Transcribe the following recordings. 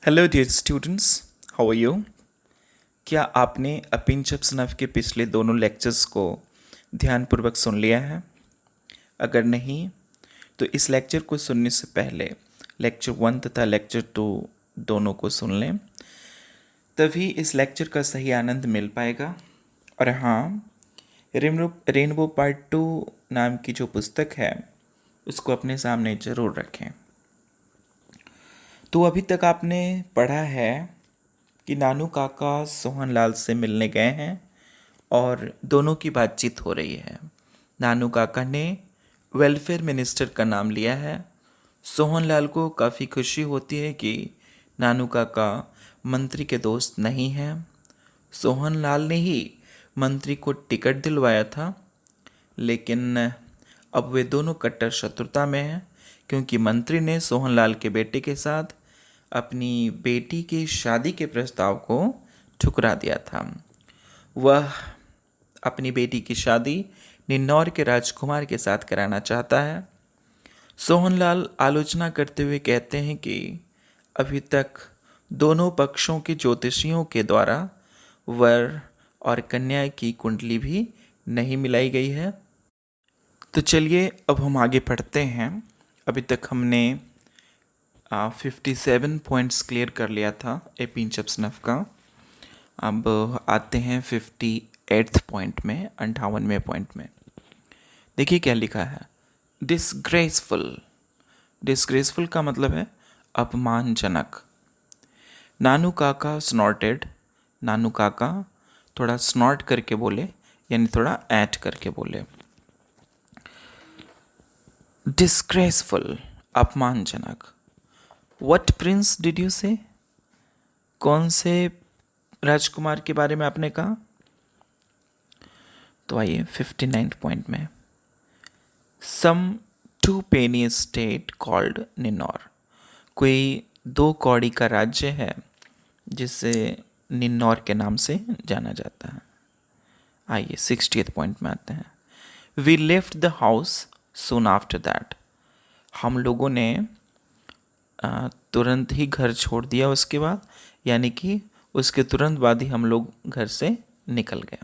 Hello dear students, how are you? क्या आपने a pinch of snuff के पिछले दोनों लेक्चर्स को ध्यानपूर्वक सुन लिया है? अगर नहीं तो इस लेक्चर को सुनने से पहले लेक्चर 1 तथा लेक्चर 2 दोनों को सुन लें, तभी इस लेक्चर का सही आनंद मिल पाएगा। और हाँ, रेनबो पार्ट 2 नाम की जो पुस्तक है उसको अपने सामने ज़रूर रखें। तो अभी तक आपने पढ़ा है कि नानू काका सोहनलाल से मिलने गए हैं और दोनों की बातचीत हो रही है। नानू काका ने वेलफेयर मिनिस्टर का नाम लिया है। सोहनलाल को काफ़ी खुशी होती है कि नानू काका मंत्री के दोस्त नहीं हैं। सोहनलाल ने ही मंत्री को टिकट दिलवाया था, लेकिन अब वे दोनों कट्टर शत्रुता में हैं, क्योंकि मंत्री ने सोहनलाल के बेटे के साथ अपनी बेटी की शादी के प्रस्ताव को ठुकरा दिया था। वह अपनी बेटी की शादी निन्नौर के राजकुमार के साथ कराना चाहता है। सोहनलाल आलोचना करते हुए कहते हैं कि अभी तक दोनों पक्षों के ज्योतिषियों के द्वारा वर और कन्या की कुंडली भी नहीं मिलाई गई है। तो चलिए अब हम आगे पढ़ते हैं। अभी तक हमने 57 पॉइंट्स क्लियर कर लिया था ए पिंच ऑफ स्नफ का। अब आते हैं 58th पॉइंट में, 58वें पॉइंट में। देखिए क्या लिखा है, डिसग्रेसफुल। डिसग्रेसफुल का मतलब है अपमानजनक। नानू काका स्नॉर्टेड। नानू काका थोड़ा स्नॉर्ट करके बोले, यानी थोड़ा ऐट करके बोले। डिसग्रेसफुल, अपमानजनक। व्हाट प्रिंस डिड यू से? कौन से राजकुमार के बारे में आपने कहा? तो आइए 59 पॉइंट में, सम 2 पेनी स्टेट कॉल्ड निन्नौर। कोई 2 कौड़ी का राज्य है जिसे निन्नौर के नाम से जाना जाता है। आइए 60th पॉइंट में आते हैं। We left the house soon after that. हम लोगों ने तुरंत ही घर छोड़ दिया उसके बाद, यानी कि उसके तुरंत बाद ही हम लोग घर से निकल गए।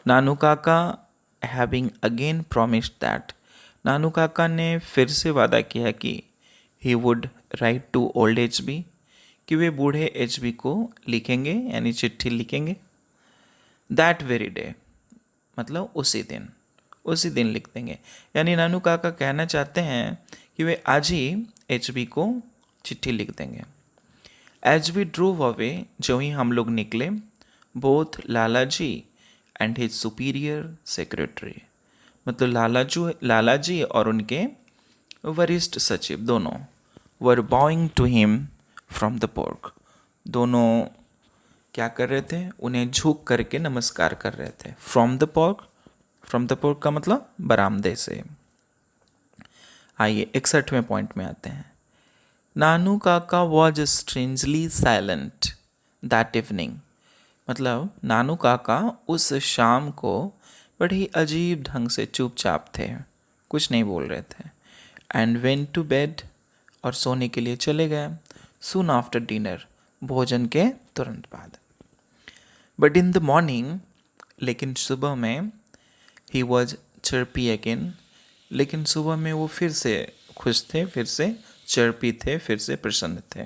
Nanu Kaka having again promised that. Nanu Kaka ने फिर से वादा किया कि he would write to old H B, कि वे बूढ़े एच बी को लिखेंगे, यानी चिट्ठी लिखेंगे। दैट वेरी डे, मतलब उसी दिन लिख देंगे। यानी नानू काका कहना चाहते हैं कि वे आज ही एच बी को चिट्ठी लिख देंगे। एज वी ड्रूव अवे, जो ही हम लोग निकले, both Lala ji and his superior secretary, मतलब लाला जी और उनके वरिष्ठ सचिव दोनों, were bowing to him from the porch. दोनों क्या कर रहे थे? उन्हें झुक करके नमस्कार कर रहे थे। From the pork, from the pork का मतलब बरामदे से। आइए 61वें पॉइंट में आते हैं। नानू काका was strangely silent that evening. मतलब नानू काका उस शाम को बड़ी अजीब ढंग से चुपचाप थे, कुछ नहीं बोल रहे थे। एंड वेंट टू बेड, और सोने के लिए चले गए। सून आफ्टर डिनर, भोजन के तुरंत बाद। बट इन द मॉर्निंग, लेकिन सुबह में, ही वॉज चर्पी अगेन, लेकिन सुबह में वो फिर से खुश थे, फिर से चर्पी थे, फिर से प्रसन्न थे।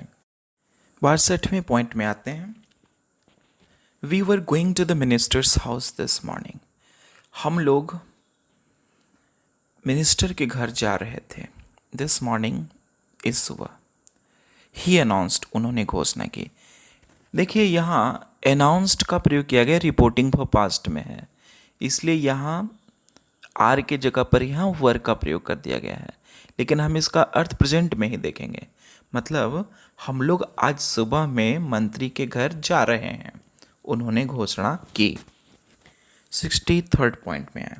62वें पॉइंट में आते हैं। We were going to the minister's house this morning. हम लोग मिनिस्टर के घर जा रहे थे। दिस मॉर्निंग, इस सुबह। ही अनाउंस्ड, उन्होंने घोषणा की। देखिए यहाँ अनाउंस्ड का प्रयोग किया गया, रिपोर्टिंग फॉर पास्ट में है, इसलिए यहाँ आर के जगह पर यहाँ वर का प्रयोग कर दिया गया है, लेकिन हम इसका अर्थ प्रेजेंट में ही देखेंगे। मतलब हम लोग आज सुबह में मंत्री के घर जा रहे हैं, उन्होंने घोषणा की। 63rd पॉइंट में है,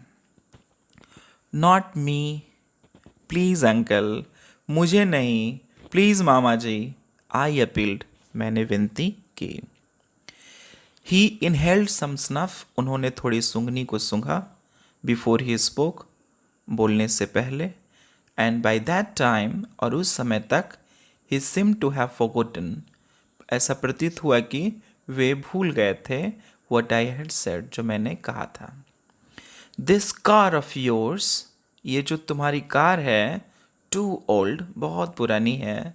नॉट मी, प्लीज़ अंकल, मुझे नहीं, please mama ji, I appealed, मैंने विनती की। ही इनहेल्ड सम स्नफ, उन्होंने थोड़ी सूंघनी को सूंघा। बिफोर ही स्पोक, बोलने से पहले। एंड बाय दैट टाइम, और उस समय तक, ही सिम टू हैव फॉरगॉटन, ऐसा प्रतीत हुआ कि वे भूल गए थे what I had said, जो मैंने कहा था. दिस कार ऑफ योर्स, ये जो तुम्हारी कार है, टू ओल्ड, बहुत पुरानी है,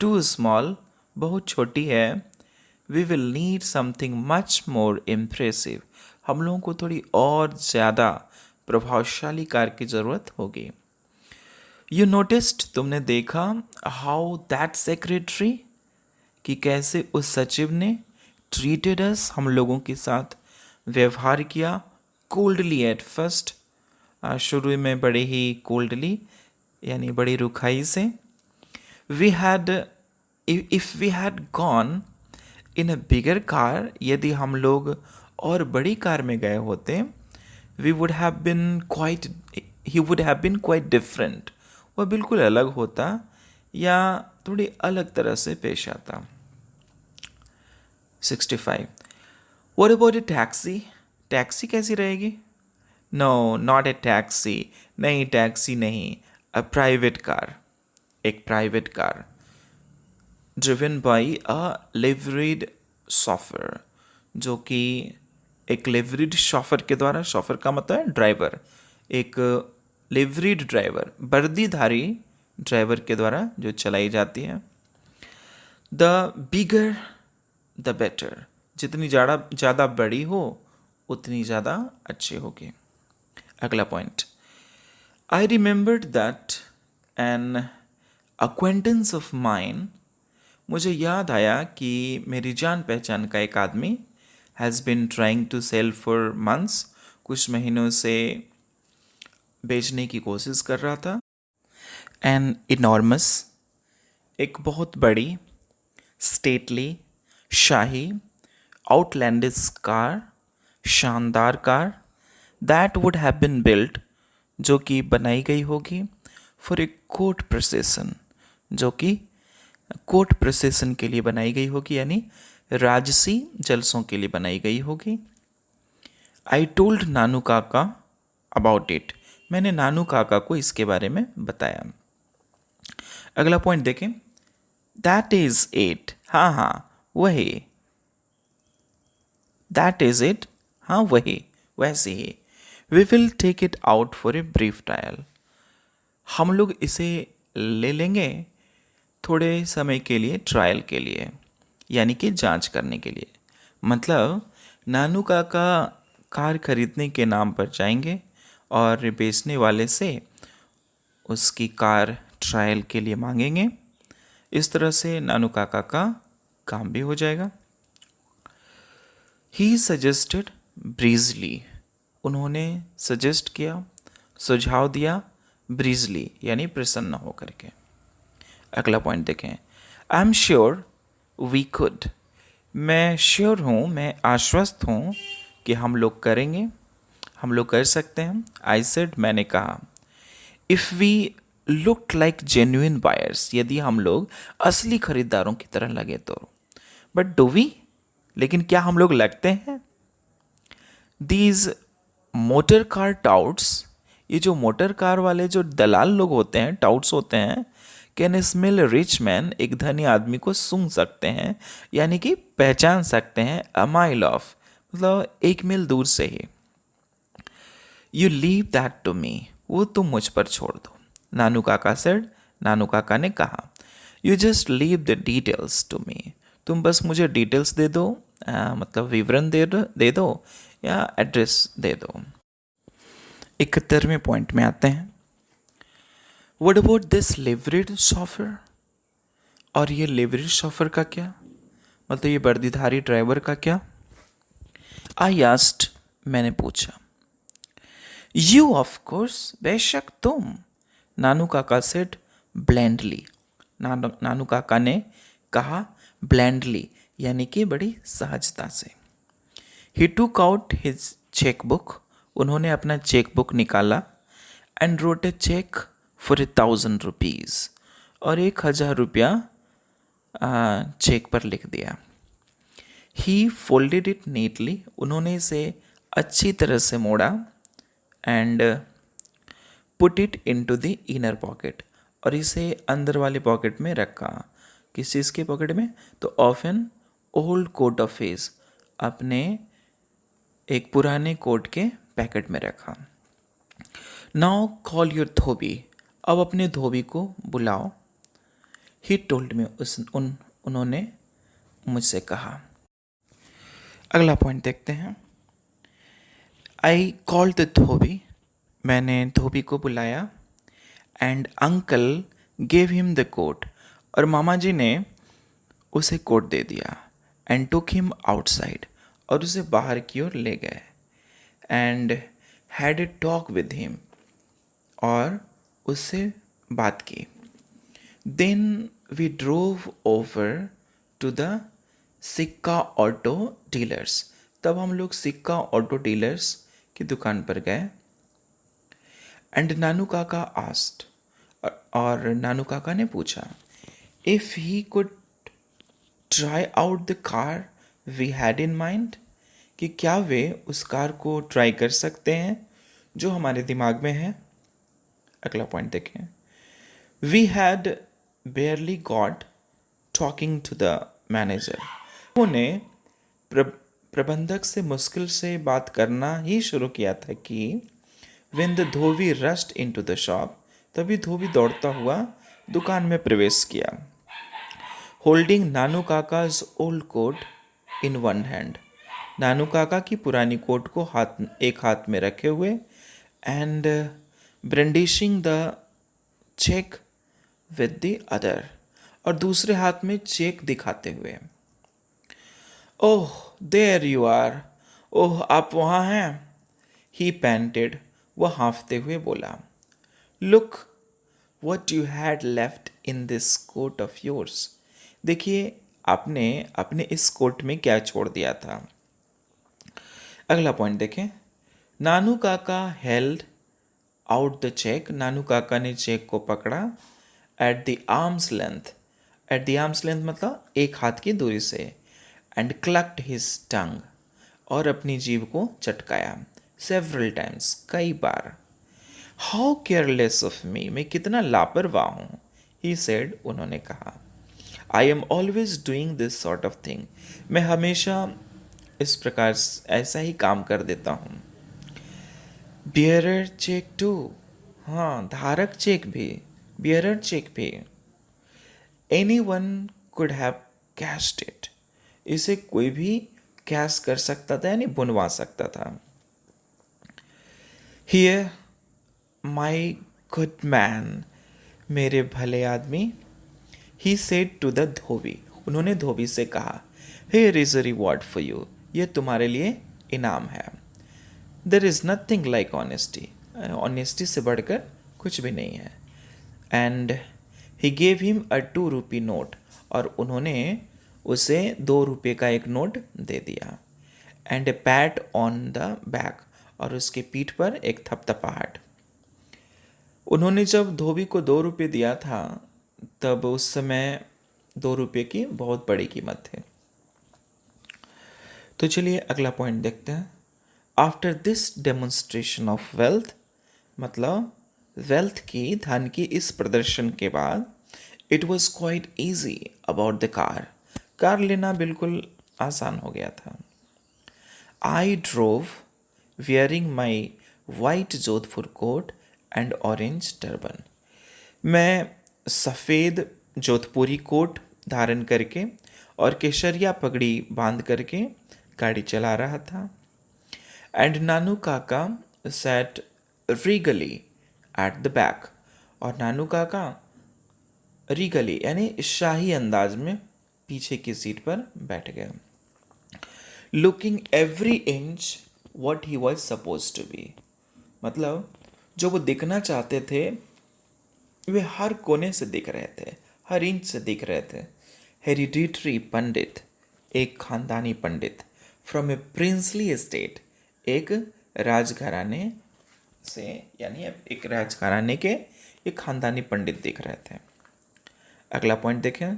टू स्मॉल, बहुत छोटी है, we will need something much more impressive, हम लोगों को थोड़ी और ज़्यादा प्रभावशाली कार की ज़रूरत होगी. यू नोटिस्ड, तुमने देखा, हाउ दैट सेक्रेटरी, कि कैसे उस सचिव ने ट्रीटेड अस, हम लोगों के साथ व्यवहार किया, कोल्डली एट फर्स्ट, शुरू में बड़े ही कोल्डली यानी बड़ी रुखाई से. We had, if we had gone in a bigger car, यदि हम लोग और बड़ी कार में गए होते, we would have been quite, he would have been quite different, वह बिल्कुल अलग होता या थोड़ी अलग तरह से पेश आता. 65. What about a taxi? Taxi कैसी रहेगी? नो, नॉट ए टैक्सी, नहीं टैक्सी नहीं, अ प्राइवेट कार, एक private car, driven by a liveried chauffeur, जो कि एक लिवरीड शॉफर के द्वारा, शॉफर का मतलब है ड्राइवर, एक लिवरीड ड्राइवर, वर्दीधारी ड्राइवर के द्वारा जो चलाई जाती है. द बिगर द बेटर, जितनी ज़्यादा बड़ी हो उतनी ज़्यादा अच्छी होगी. अगला point, I remembered that N acquaintance of mine, मुझे याद आया कि मेरी जान पहचान का एक आदमी has been trying to sell for months, कुछ महीनों से बेचने की कोशिश कर रहा था. एन इनॉर्मस, एक बहुत बड़ी, स्टेटली, शाही, आउटलैंडिस कार, शानदार car, that would have bin built, जो कि बनाई गई होगी, फॉर ए कोर्ट प्रोसेसन, जो कि कोर्ट प्रोसेसन के लिए बनाई गई होगी, यानी राजसी जलसों के लिए बनाई गई होगी. आई टोल्ड नानू काका अबाउट इट, मैंने नानू काका को इसके बारे में बताया. अगला पॉइंट देखें, दैट इज इट, हाँ हाँ वही, दैट इज इट, हाँ वही, वैसे ही. We will take it out for a brief trial, हम लोग इसे ले लेंगे थोड़े समय के लिए, ट्रायल के लिए, यानी कि जांच करने के लिए. मतलब नानू काका कार खरीदने के नाम पर जाएंगे और बेचने वाले से उसकी कार ट्रायल के लिए मांगेंगे. इस तरह से नानू काका का काम भी हो जाएगा. ही सजेस्टेड ब्रीजली, उन्होंने सजेस्ट किया, सुझाव दिया, ब्रीजली यानी प्रसन्न होकर के. अगला पॉइंट देखें, I am sure we could, मैं श्योर हूँ, मैं आश्वस्त हूँ कि हम लोग करेंगे, हम लोग कर सकते हैं. आई सेड, मैंने कहा. If we look like genuine buyers, यदि हम लोग असली खरीदारों की तरह लगे तो. बट डू वी, लेकिन क्या हम लोग लगते हैं? दीज मोटर कार टाउट्स, ये जो मोटर कार वाले जो दलाल लोग होते हैं, टाउट्स होते हैं, कैन स्मेल रिच मैन, एक धनी आदमी को सूंघ सकते हैं, यानी कि पहचान सकते हैं, अ माइल ऑफ, मतलब 1 मील दूर से ही. You leave that to me, वो तुम मुझ पर छोड़ दो. नानू काका सेड, नानू काका ने कहा. You just leave the details to me, तुम बस मुझे डिटेल्स दे दो, मतलब विवरण दे दो या एड्रेस दे दो. 71वें पॉइंट में आते हैं. व्हाट अबाउट दिस लिवरीड शॉफर, और ये लिवरीड शॉफर का क्या, मतलब ये वर्दीधारी ड्राइवर का क्या? आई आस्क्ड, मैंने पूछा. यू ऑफ कोर्स, बेशक तुम. नानू काका सेड ब्लैंडली, नानू काका ने कहा ब्लैंडली यानी कि बड़ी सहजता से. He took out his cheque book, उन्होंने अपना चेक बुक निकाला. And wrote a cheque for 1,000 rupees, और 1,000 रुपया चेक पर लिख दिया. ही फोल्डेड इट नीटली, उन्होंने इसे अच्छी तरह से मोड़ा. And put it into the inner pocket, और इसे अंदर वाले पॉकेट में रखा। किस चीज़ के पॉकेट में? तो of an old coat of his, अपने एक पुराने कोट के पैकेट में रखा। नाउ कॉल योर धोबी, अब अपने धोबी को बुलाओ। ही टोल्ड मी, उन्होंने मुझसे कहा। अगला पॉइंट देखते हैं। आई कॉल्ड द धोबी, मैंने धोबी को बुलाया। And uncle gave him the coat, और मामा जी ने उसे कोट दे दिया। एंड टुक हिम आउटसाइड, और उसे बाहर की ओर ले गए। And had a talk with him, और उससे बात की। Then we drove over to the Sikka auto dealers, तब हम लोग सिक्का ऑटो डीलर्स की दुकान पर गए। एंड नानू काका आस्ट, और नानू काका ने पूछा, if he could try out the car we had in mind, कि क्या वे उस कार को ट्राई कर सकते हैं जो हमारे दिमाग में है। अगला पॉइंट देखें। We had barely got talking to the manager, उन्होंने प्रबंधक से मुश्किल से बात करना ही शुरू किया था कि when the Dhobi rushed into the shop, तभी धोबी दौड़ता हुआ दुकान में प्रवेश किया। Holding Nanu Kaka's old coat in one hand, Nanu Kaka की पुरानी कोट को एक हाथ में रखे हुए। And brandishing the cheque with the other, और दूसरे हाथ में चेक दिखाते हुए। ओह देयर यू आर, ओह आप वहाँ हैं। ही पैंटेड, वह हाँफते हुए बोला। Look what you had left in this coat of yours, देखिए आपने अपने इस कोट में क्या छोड़ दिया था। अगला पॉइंट देखें। नानू काका हेल्ड आउट द चेक, नानू काका ने चेक को पकड़ा। At the arms length, at the arms length मतलब एक हाथ की दूरी से। एंड क्लक्ड हिज टंग, और अपनी जीभ को चटकाया। सेवरल टाइम्स, कई बार। हाउ केयरलेस ऑफ मी, मैं कितना लापरवाह हूँ। ही सेड, उन्होंने कहा। I am always doing this sort of thing, मैं हमेशा इस प्रकार ऐसा ही काम कर देता हूँ। बियरर चेक टू, हाँ धारक चेक भी, बियरर चेक भी। Any one could have cached it, इसे कोई भी कैश कर सकता था, यानी बुनवा सकता था। हियर माई गुड मैन, मेरे भले आदमी। ही सेड टू द धोबी, उन्होंने धोबी से कहा। Here is a reward for you, ये तुम्हारे लिए इनाम है। There is nothing like honesty, honesty से बढ़कर कुछ भी नहीं है। And he gave him a 2 rupee note, और उन्होंने उसे 2 रुपये का एक नोट दे दिया। And A PAT on the back, और उसके पीठ पर एक थपथपाहट। उन्होंने जब धोबी को 2 रुपये दिया था, तब उस समय 2 रुपये की बहुत बड़ी कीमत थी। तो चलिए अगला पॉइंट देखते हैं। After this demonstration of wealth, मतलब वेल्थ की, धन की इस प्रदर्शन के बाद, it was quite easy about the car, car लेना बिल्कुल आसान हो गया था। I drove wearing my white Jodhpur coat and orange turban, मैं सफ़ेद जोधपुरी कोट धारण करके और केसरिया पगड़ी बांध करके गाड़ी चला रहा था। एंड नानू काका सैट रीगली एट द बैक, और नानू काका रीगली यानी शाही अंदाज में पीछे की सीट पर बैठ गए। Looking every inch what he was suppose to be, मतलब जो वो दिखना चाहते थे वे हर कोने से दिख रहे थे, हर इंच से दिख रहे थे। हेरिडिटरी पंडित, एक खानदानी पंडित। फ्रॉम ए प्रिंसली एस्टेट, एक राजघराने से, यानी एक राजघराने के एक खानदानी पंडित दिख रहे थे। अगला पॉइंट देखें।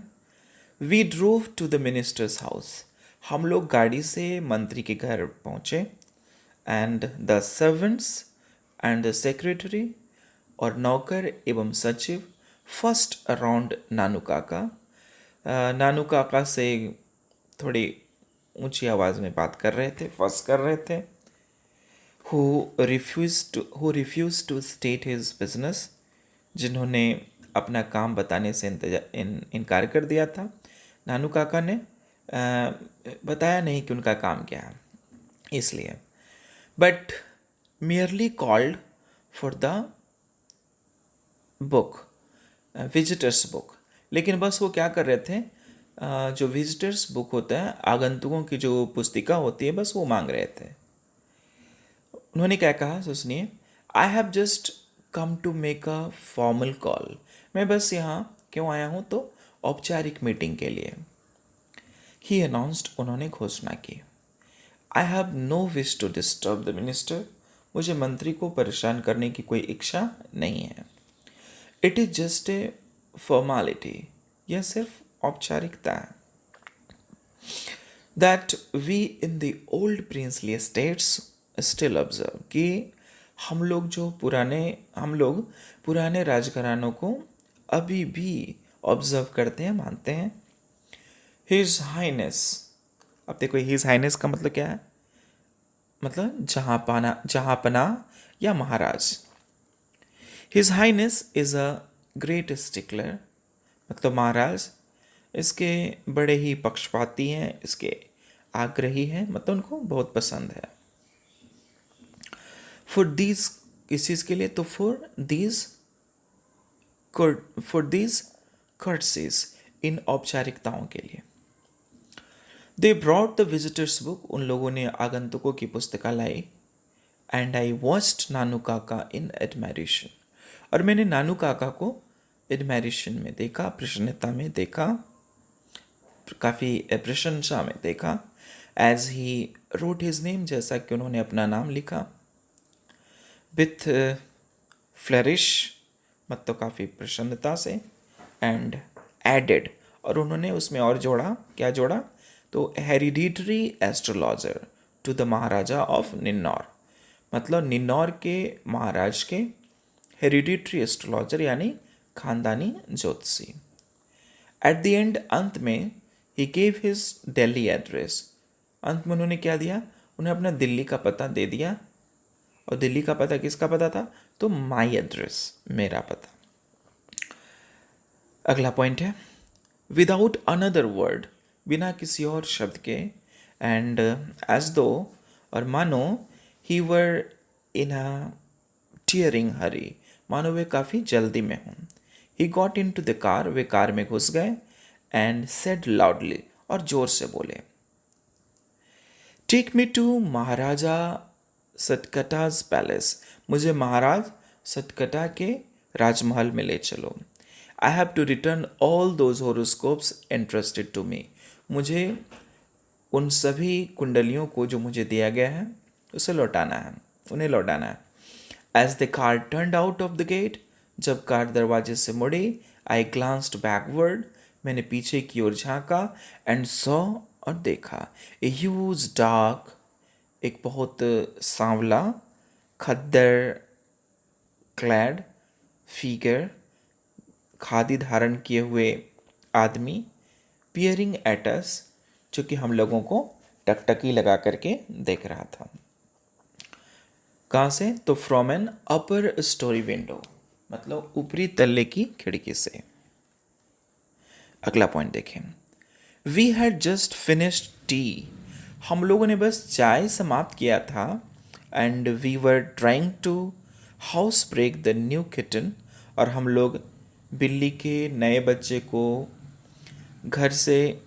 We drove to the minister's house, हम लोग गाड़ी से मंत्री के घर पहुँचे। And the servants and the secretary, और नौकर एवं सचिव, फर्स्ट अराउंड नानू काका। नानू काका से थोड़ी ऊंची आवाज़ में बात कर रहे थे, फर्स्ट कर रहे थे। Who refuse to state his business, जिन्होंने अपना काम बताने से इनकार कर दिया था। नानू काका ने बताया नहीं कि उनका काम क्या है, इसलिए but merely called for the book, visitors book. लेकिन बस वो क्या कर रहे थे, जो विजिटर्स बुक होता है, आगंतुकों की जो पुस्तिका होती है, बस वो मांग रहे थे। उन्होंने क्या कहा, तो सुनिए। I have just come to make a formal call. मैं बस यहाँ क्यों आया हूँ, तो औपचारिक मीटिंग के लिए। ही अनाउंस्ड, उन्होंने घोषणा की। I have no wish to disturb the minister, मुझे मंत्री को परेशान करने की कोई इच्छा नहीं है। It is just a formality, यह सिर्फ औपचारिकता है। That we in the old princely states still observe, कि हम लोग पुराने राजघरानों को अभी भी ऑब्जर्व करते हैं, मानते हैं। हिज हाइनेस, अब देखो हिज हाइनेस का मतलब क्या है, मतलब जहाँपना या महाराज। His highness is a great stickler, मतलब महाराज इसके बड़े ही पक्षपाती हैं, इसके आग्रही हैं, मतलब उनको बहुत पसंद है। फॉर दीज, किस चीज़ के लिए, तो फॉर दीज कर्टसीज, इन औपचारिकताओं के लिए। They brought the visitors book, उन लोगों ने आगंतुकों की पुस्तिका लाई। एंड आई वॉच्ड नानू काका इन एडमायरेशन, और मैंने नानू काका को एडमायरेशन में देखा, प्रसन्नता में देखा, काफ़ी प्रशंसा में देखा। As he wrote his name, जैसा कि उन्होंने अपना नाम लिखा। विथ फ्लरिश, मतलब काफ़ी प्रसन्नता से। एंड एडेड, और उन्होंने उसमें और जोड़ा, क्या जोड़ा, तो hereditary astrologer to the Maharaja of Ninnaur, मतलब निन्नौर के महाराज के हेरिडिटरी एस्ट्रोलॉजर यानी खानदानी ज्योतिषी। एट द एंड, अंत में, he gave his Delhi address, अंत में उन्होंने क्या दिया, उन्हें अपना दिल्ली का पता दे दिया। और दिल्ली का पता किसका पता था, तो माई एड्रेस, मेरा पता। अगला पॉइंट है, विदाउट अनदर वर्ड, बिना किसी और शब्द के। एंड एज दो, और मानो, ही वर इन अ टीयरिंग हरी, मानो वे काफ़ी जल्दी में हूँ। He got into the car, वे कार में घुस गए। एंड सेड लाउडली, और जोर से बोले, take me to Maharaja Satkata's palace, मुझे महाराज सतकटा के राजमहल में ले चलो। I have to return all those horoscopes entrusted to me, मुझे उन सभी कुंडलियों को जो मुझे दिया गया है उसे लौटाना है, उन्हें लौटाना है। As the car turned out of the gate, जब कार दरवाजे से मुड़ी, आई ग्लांस्ड बैकवर्ड, मैंने पीछे की ओर झांका। एंड सॉ, और देखा, ए ह्यूज डार्क, एक बहुत सांवला, खद्दर क्लैड फिगर, खादी धारण किए हुए आदमी, पियरिंग एट अस, जो कि हम लोगों को टकटकी लगा करके देख रहा था। कहाँ से, तो from an upper storey window, मतलब ऊपरी तल्ले की खिड़की से। अगला पॉइंट देखें, we had just finished tea, हम लोगों ने बस चाय समाप्त किया था। And we were trying to house break the new kitten, और हम लोग बिल्ली के नए बच्चे को घर से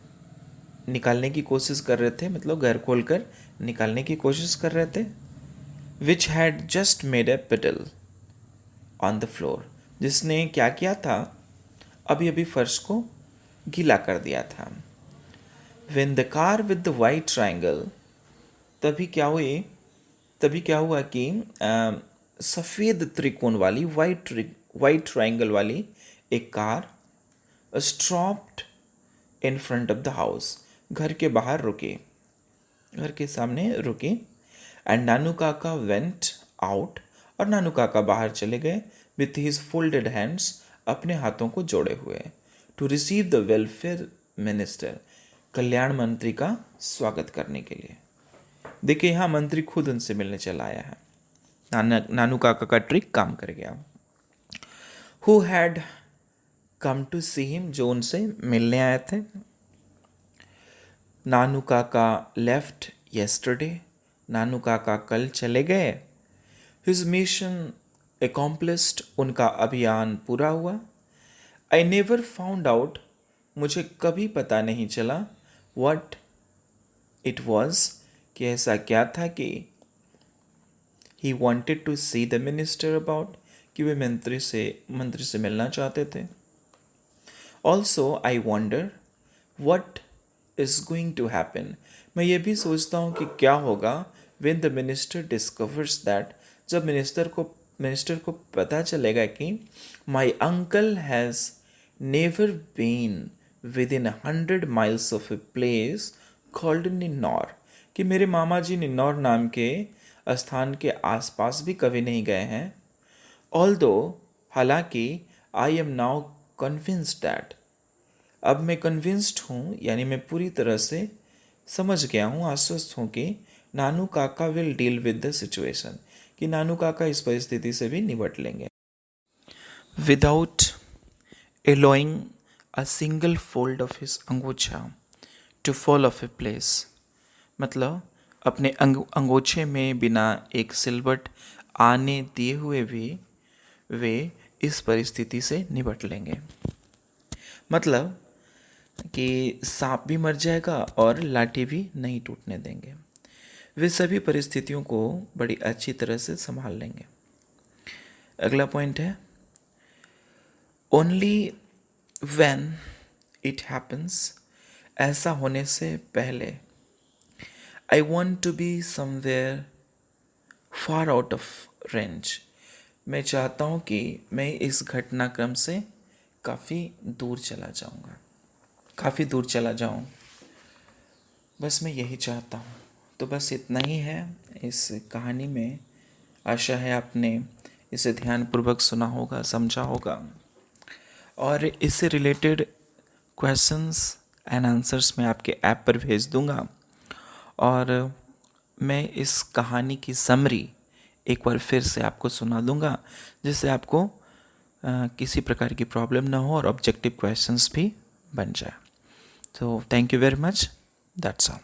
निकालने की कोशिश कर रहे थे, मतलब घर खोलकर निकालने की कोशिश कर रहे थे। Which had just made a puddle on the floor, जिसने क्या किया था, अभी अभी फर्श को गीला कर दिया था। When the car with the white triangle, तभी क्या हुआ कि सफ़ेद त्रिकोण वाली वाइट ट्रायंगल वाली एक car stopped in front of the house, घर के बाहर रुकी, घर के सामने रुकी। एंड नानू काका वेंट आउट, और नानू काका बाहर चले गए। विथ हिज फोल्डेड हैंड्स, अपने हाथों को जोड़े हुए है। To receive the welfare minister, कल्याण मंत्री का स्वागत करने के लिए। देखिए यहाँ मंत्री खुद उनसे मिलने चला आया है। नानू काका का ट्रिक काम कर गया। Who had come to see him, जो उनसे मिलने आए थे। नानू काका लेफ्ट येस्टरडे, नानू काका कल चले गए। हिज मिशन अकॉम्प्लिस्ड, उनका अभियान पूरा हुआ। आई नेवर फाउंड आउट, मुझे कभी पता नहीं चला। व्हाट इट वॉज, कि ऐसा क्या था कि he wanted to see the minister about, कि वे मंत्री से मिलना चाहते थे। Also I wonder what is going to happen, मैं ये भी सोचता हूँ कि क्या होगा when the minister discovers that, जब मिनिस्टर को पता चलेगा कि my uncle has never been within 100 miles of a place called Ninnor, कि मेरे मामा जी निन्नौर नाम के स्थान के आसपास भी कभी नहीं गए हैं। ऑल्दो, हालांकि I am now convinced that, अब मैं कन्विंस्ड हूँ, यानी मैं पूरी तरह से समझ गया हूँ, आश्वस्त हूँ कि Nanu Kaka will deal with the situation, कि नानू काका इस परिस्थिति से भी निपट लेंगे। Without allowing a single fold of his angocha to fall off a place, मतलब अपने अंगूछे में बिना एक सिलवट आने दिए हुए भी वे इस परिस्थिति से निपट लेंगे। मतलब कि सांप भी मर जाएगा और लाठी भी नहीं टूटने देंगे। वे सभी परिस्थितियों को बड़ी अच्छी तरह से संभाल लेंगे। अगला पॉइंट है, ओनली व्हेन इट हैपन्स, ऐसा होने से पहले। I want to be somewhere far out of range, मैं चाहता हूँ कि मैं इस घटनाक्रम से काफ़ी दूर चला जाऊँ, बस मैं यही चाहता हूँ। तो बस इतना ही है इस कहानी में। आशा है आपने इसे ध्यानपूर्वक सुना होगा, समझा होगा, और इससे रिलेटेड क्वेश्चंस एंड आंसर्स मैं आपके ऐप पर भेज दूंगा। और मैं इस कहानी की समरी एक बार फिर से आपको सुना दूंगा, जिससे आपको किसी प्रकार की प्रॉब्लम ना हो और ऑब्जेक्टिव क्वेश्चंस भी बन जाए। तो thank you very much, that's all.